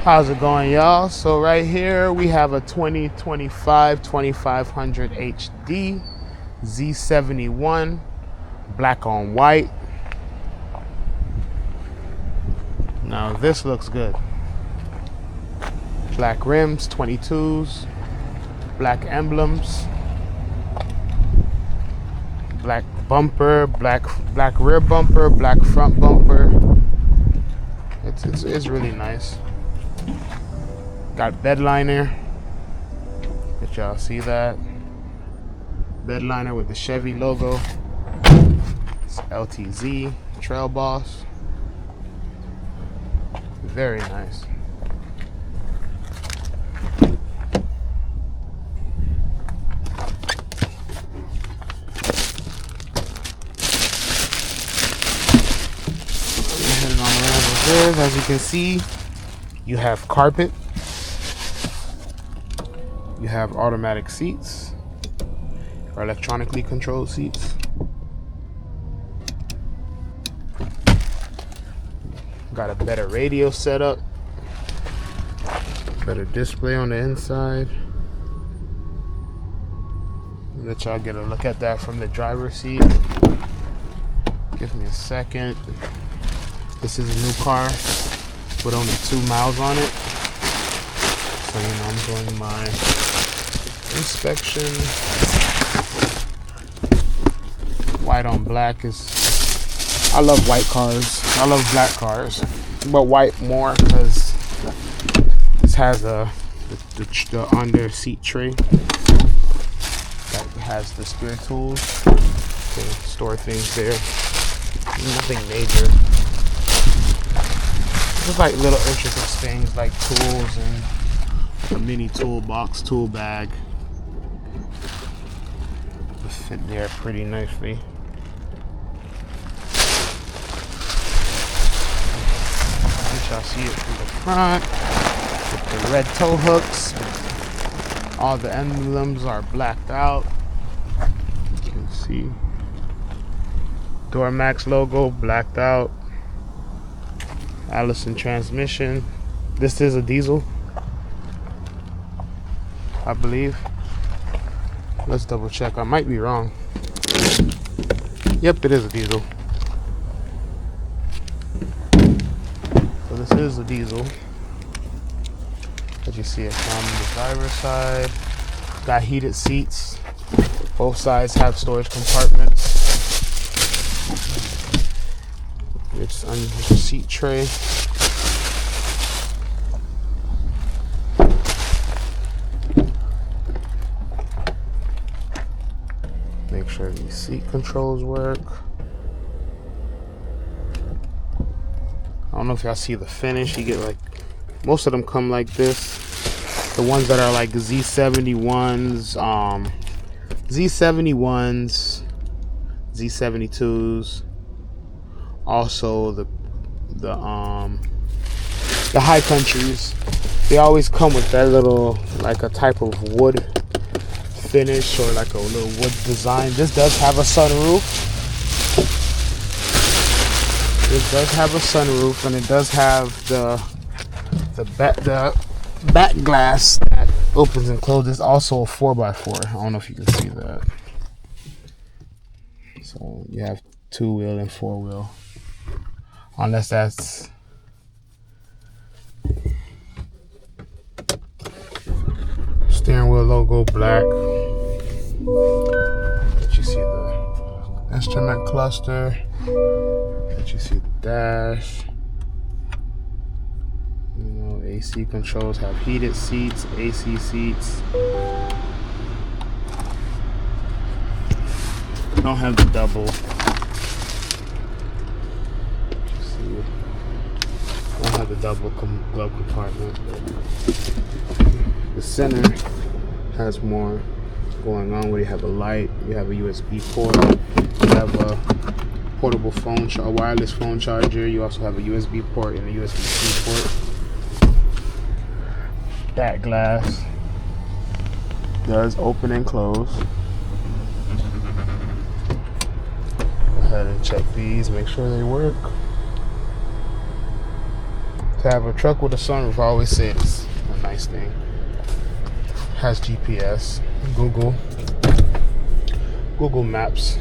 How's it going, y'all? So right here we have a 2025 2500 HD Z71, black on white. Now this looks good. Black rims, 22s, black emblems, black bumper, black rear bumper, black front bumper. It's really nice. Got bed liner. Let y'all see that. Bed liner with the Chevy logo. It's LTZ, Trail Boss. Very nice. Heading on around with this. As you can see, you have carpet. You have automatic seats or electronically controlled seats. Got a better radio setup, better display on the inside. Let y'all get a look at that from the driver's seat. Give me a second. This is a new car with only 2 miles on it. So, you know, I'm doing my inspection. White on black is, I love white cars. I love black cars, but white more because this has the under seat tray that has the spare tools to store things there. Nothing major. Just like little intricate things like tools and a mini toolbox, tool bag. Will fit there pretty nicely. Y'all see it from the front with the red tow hooks. All the emblems are blacked out. You can see Duramax logo blacked out. Allison transmission. This is a diesel, I believe. Let's double check. I might be wrong. Yep, it is a diesel. So this is a diesel. As you see it from the driver's side. Got heated seats. Both sides have storage compartments. It's under the seat tray. Make sure these seat controls work. I don't know if y'all see the finish. You get like, most of them come like this. The ones that are like Z71s, Z71s, Z72s. Also the high countries. They always come with that little, like a type of wood finish or like a little wood design. This does have a sunroof. It does have a sunroof, and it does have the back glass that opens and closes. It's also a 4x4. I don't know if you can see that. So you have 2-wheel and 4-wheel, unless that's steering wheel logo black. Let you see the instrument cluster. Let you see the dash. You know, AC controls have heated seats, AC seats. Don't have the double. You see, don't have the double glove compartment. The center has more going on, where you have a light, you have a USB port, you have a portable phone, a wireless phone charger. You also have a USB port and a USB-C port. That glass does open and close. Go ahead and check these, make sure they work. to have a truck with a sunroof. I always say it's a nice thing. Has GPS, Google Maps.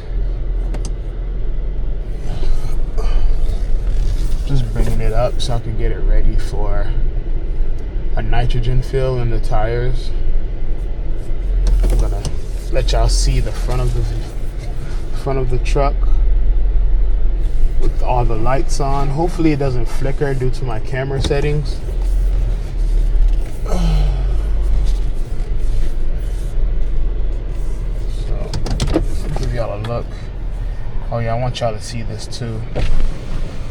Just bringing it up so I can get it ready for a nitrogen fill in the tires. I'm gonna let y'all see the front of the truck with all the lights on. Hopefully it doesn't flicker due to my camera settings. So give y'all a look. Oh yeah, I want y'all to see this too.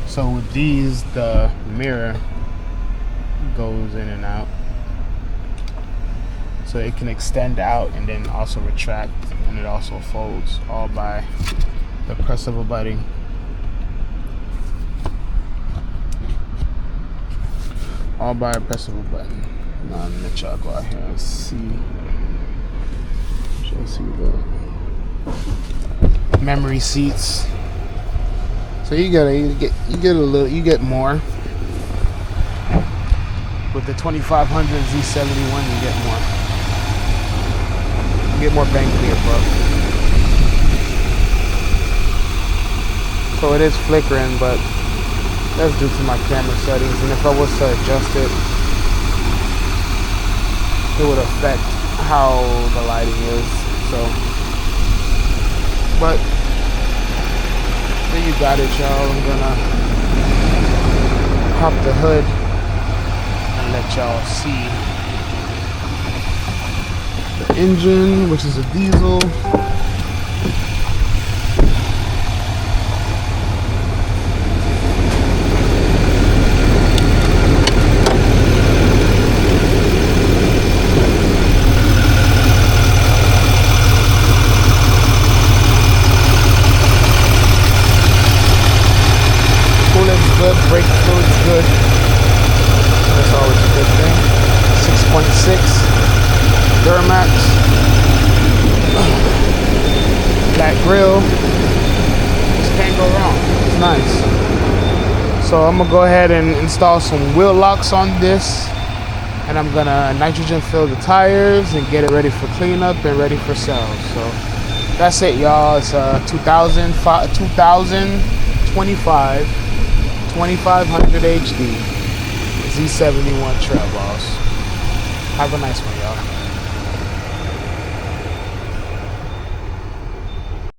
So with these, the mirror goes in and out, so it can extend out and then also retract, and it also folds all by the press of a button. All by a press of a button. Now I'm gonna let y'all go out here and see. Y'all see the memory seats. So you get more. With the 2500 Z71, you get more. You get more bang for your buck. So it is flickering, but that's due to my camera settings. And if I was to adjust it, it would affect how the lighting is. So, but there you got it, y'all. I'm gonna pop the hood and let y'all see the engine, which is a diesel. Good, brake fluid's good. That's always a good thing. 6.6 Duramax. Black grill. Just can't go wrong. It's nice. So I'm gonna go ahead and install some wheel locks on this, and I'm gonna nitrogen fill the tires and get it ready for cleanup and ready for sales. So that's it, y'all. It's a 2500 HD Z71 Trail, boss. Have a nice one, y'all.